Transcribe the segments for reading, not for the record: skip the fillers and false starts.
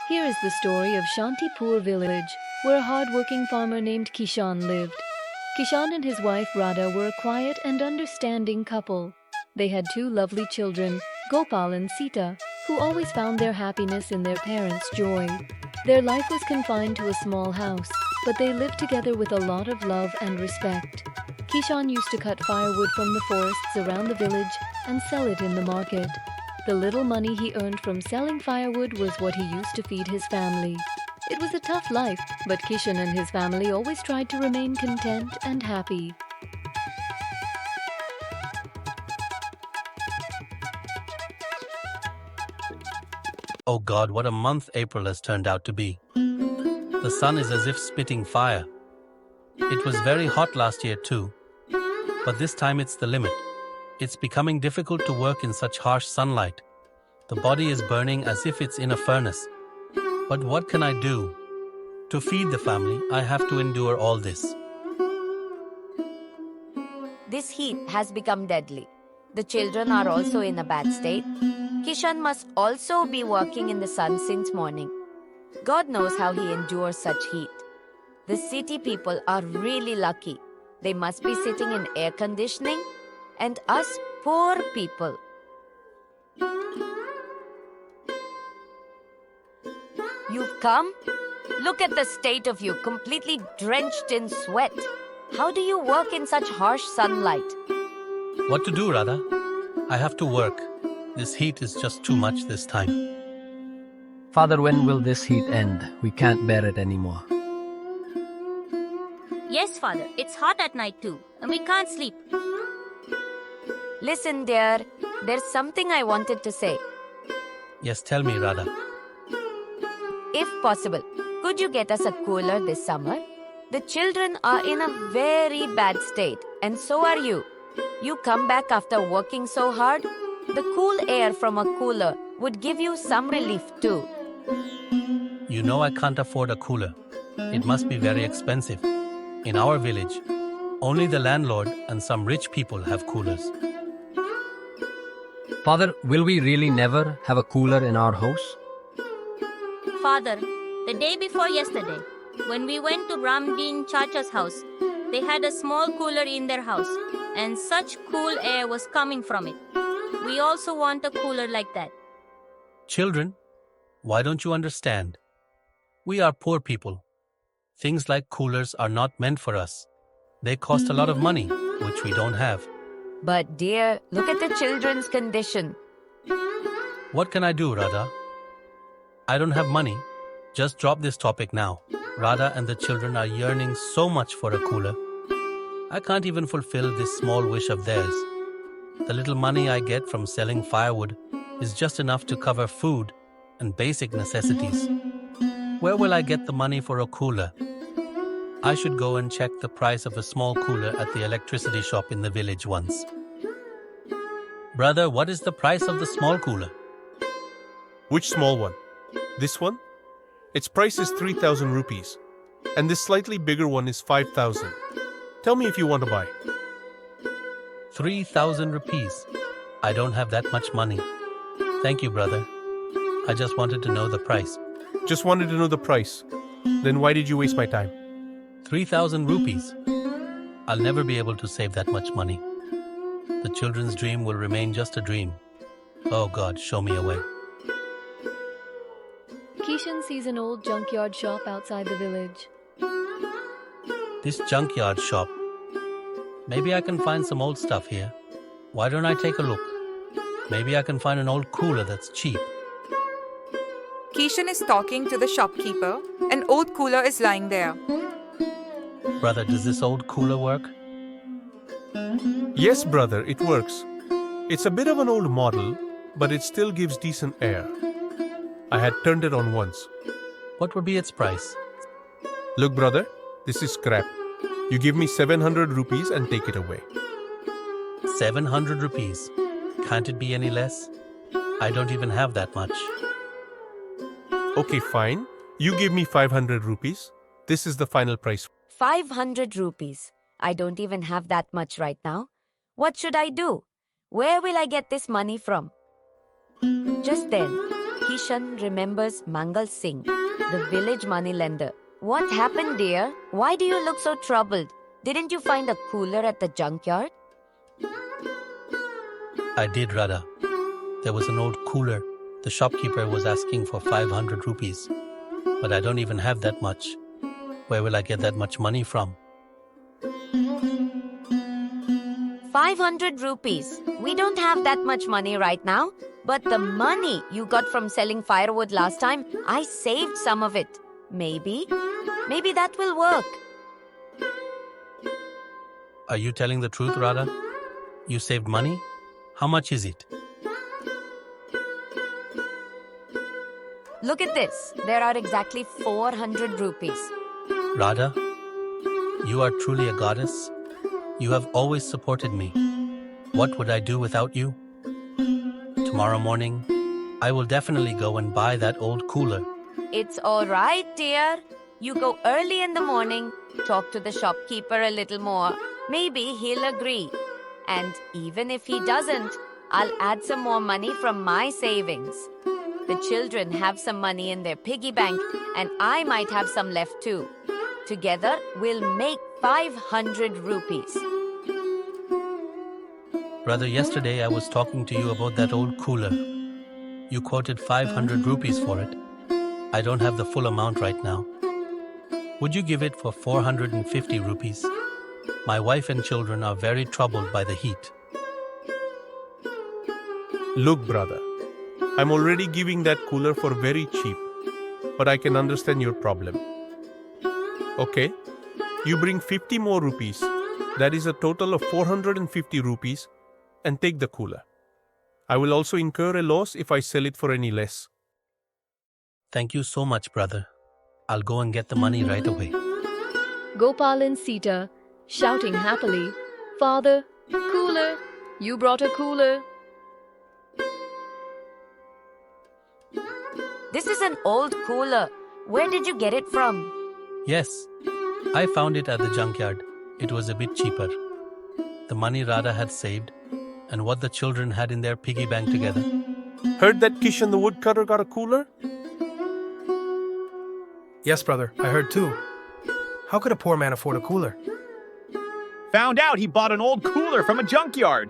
Here is the story of Shantipur village, where a hard-working farmer named Kishan lived. Kishan and his wife Radha were a quiet and understanding couple. They had two lovely children, Gopal and Sita, who always found their happiness in their parents' joy. Their life was confined to a small house, but they lived together with a lot of love and respect. Kishan used to cut firewood from the forests around the village and sell it in the market. The little money he earned from selling firewood was what he used to feed his family. It was a tough life, but Kishan and his family always tried to remain content and happy. Oh God, what a month April has turned out to be. The sun is as if spitting fire. It was very hot last year too, but this time it's the limit. It's becoming difficult to work in such harsh sunlight. The body is burning as if it's in a furnace. But what can I do? To feed the family, I have to endure all this. This heat has become deadly. The children are also in a bad state. Kishan must also be working in the sun since morning. God knows how he endures such heat. The city people are really lucky. They must be sitting in air conditioning, and us poor people. You've come? Look at the state of you, completely drenched in sweat. How do you work in such harsh sunlight? What to do, Radha? I have to work. This heat is just too much this time. Father, when will this heat end? We can't bear it anymore. Yes, Father, it's hot at night too, and we can't sleep. Listen, dear, there's something I wanted to say. Yes, tell me, Radha. If possible, could you get us a cooler this summer? The children are in a very bad state, and so are you. You come back after working so hard. The cool air from a cooler would give you some relief too. You know I can't afford a cooler. It must be very expensive. In our village, only the landlord and some rich people have coolers. Father, will we really never have a cooler in our house? Father, the day before yesterday, when we went to Ramdeen Chacha's house, they had a small cooler in their house, and such cool air was coming from it. We also want a cooler like that. Children, why don't you understand? We are poor people. Things like coolers are not meant for us. They cost a lot of money, which we don't have. But dear, look at the children's condition. What can I do, Radha? I don't have money. Just drop this topic now. Radha and the children are yearning so much for a cooler. I can't even fulfill this small wish of theirs. The little money I get from selling firewood is just enough to cover food and basic necessities. Where will I get the money for a cooler? I should go and check the price of a small cooler at the electricity shop in the village once. Brother, what is the price of the small cooler? Which small one? This one? Its price is 3,000 rupees. And this slightly bigger one is 5,000. Tell me if you want to buy. 3,000 rupees. I don't have that much money. Thank you, brother. I just wanted to know the price. Just wanted to know the price. Then why did you waste my time? 3,000 rupees. I'll never be able to save that much money. The children's dream will remain just a dream. Oh God, show me a way. Kishan sees an old junkyard shop outside the village. This junkyard shop. Maybe I can find some old stuff here. Why don't I take a look? Maybe I can find an old cooler that's cheap. Kishan is talking to the shopkeeper. An old cooler is lying there. Brother, does this old cooler work? Yes, brother, it works. It's a bit of an old model, but it still gives decent air. I had turned it on once. What would be its price? Look, brother, this is scrap. You give me 700 rupees and take it away. 700 rupees. Can't it be any less? I don't even have that much. Okay, fine. You give me 500 rupees. This is the final price. 500 rupees. I don't even have that much right now. What should I do? Where will I get this money from? Just then, Kishan remembers Mangal Singh, the village moneylender. What happened, dear? Why do you look so troubled? Didn't you find a cooler at the junkyard? I did, Radha. There was an old cooler. The shopkeeper was asking for 500 rupees. But I don't even have that much. Where will I get that much money from? 500 rupees. We don't have that much money right now. But the money you got from selling firewood last time, I saved some of it. Maybe that will work. Are you telling the truth, Radha? You saved money? How much is it? Look at this. There are exactly 400 rupees. Radha, you are truly a goddess. You have always supported me. What would I do without you? Tomorrow morning, I will definitely go and buy that old cooler. It's all right, dear. You go early in the morning, talk to the shopkeeper a little more. Maybe he'll agree. And even if he doesn't, I'll add some more money from my savings. The children have some money in their piggy bank, and I might have some left too. Together, we'll make 500 rupees. Brother, yesterday I was talking to you about that old cooler. You quoted 500 rupees for it. I don't have the full amount right now. Would you give it for 450 rupees? My wife and children are very troubled by the heat. Look, brother, I'm already giving that cooler for very cheap, but I can understand your problem. Okay, you bring 50 more rupees. That is a total of 450 rupees, and take the cooler. I will also incur a loss if I sell it for any less. Thank you so much, brother. I'll go and get the money right away. Gopal and Sita, shouting happily, "Father, cooler! You brought a cooler!" This is an old cooler. Where did you get it from? Yes, I found it at the junkyard. It was a bit cheaper. The money Radha had saved and what the children had in their piggy bank together. Heard that Kishan the woodcutter got a cooler? Yes, brother, I heard too. How could a poor man afford a cooler? Found out he bought an old cooler from a junkyard.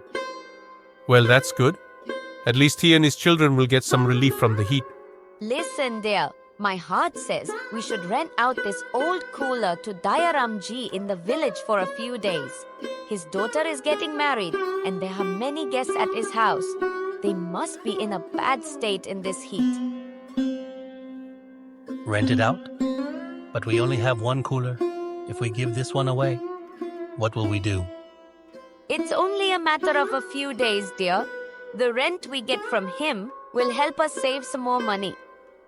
Well, that's good. At least he and his children will get some relief from the heat. Listen, dear. My heart says we should rent out this old cooler to Dayaramji in the village for a few days. His daughter is getting married and there are many guests at his house. They must be in a bad state in this heat. Rent it out? But we only have one cooler. If we give this one away, what will we do? It's only a matter of a few days, dear. The rent we get from him will help us save some more money.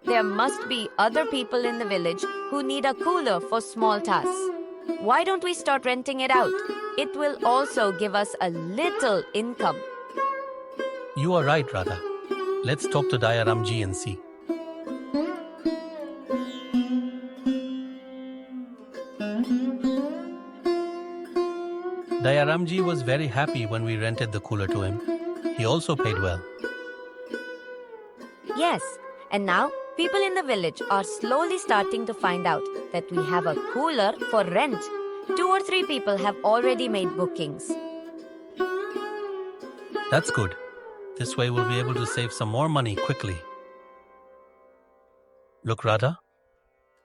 There must be other people in the village who need a cooler for small tasks. Why don't we start renting it out? It will also give us a little income. You are right, Radha. Let's talk to Dayaramji and see. Dayaramji was very happy when we rented the cooler to him. He also paid well. Yes, and now people in the village are slowly starting to find out that we have a cooler for rent. 2 or 3 people have already made bookings. That's good. This way we'll be able to save some more money quickly. Look, Radha,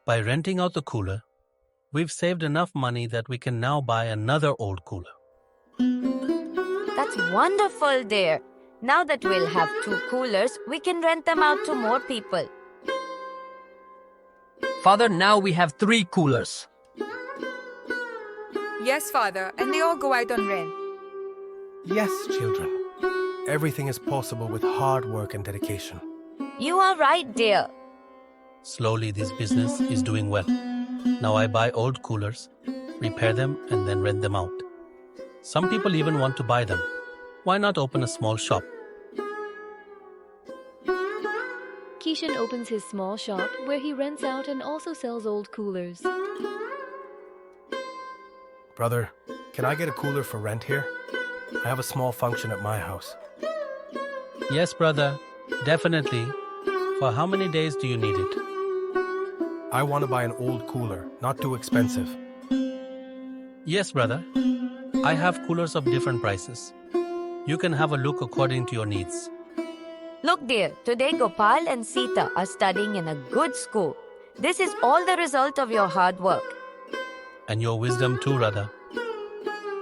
by renting out the cooler, we've saved enough money that we can now buy another old cooler. That's wonderful, dear. Now that we'll have 2 coolers, we can rent them out to more people. Father, now we have 3 coolers. Yes, Father, and they all go out on rent. Yes, children. Everything is possible with hard work and dedication. You are right, dear. Slowly, this business is doing well. Now I buy old coolers, repair them, and then rent them out. Some people even want to buy them. Why not open a small shop? Kishan opens his small shop where he rents out and also sells old coolers. Brother, can I get a cooler for rent here? I have a small function at my house. Yes, brother, definitely. For how many days do you need it? I want to buy an old cooler, not too expensive. Yes, brother. I have coolers of different prices. You can have a look according to your needs. Look, dear, today Gopal and Sita are studying in a good school. This is all the result of your hard work. And your wisdom too, Radha.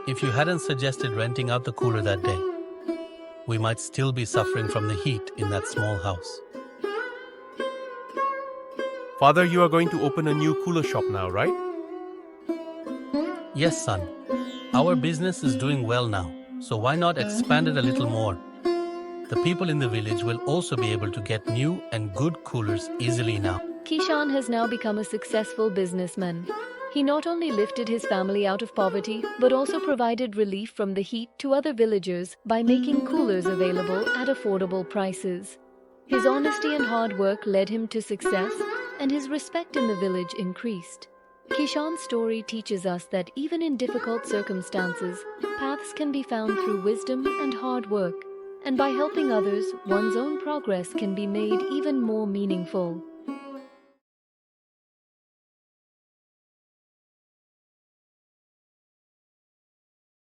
If you hadn't suggested renting out the cooler that day, we might still be suffering from the heat in that small house. Father, you are going to open a new cooler shop now, right? Yes, son. Our business is doing well now, so why not expand it a little more? The people in the village will also be able to get new and good coolers easily now. Kishan has now become a successful businessman. He not only lifted his family out of poverty, but also provided relief from the heat to other villagers by making coolers available at affordable prices. His honesty and hard work led him to success, and his respect in the village increased. Kishan's story teaches us that even in difficult circumstances, paths can be found through wisdom and hard work, and by helping others, one's own progress can be made even more meaningful.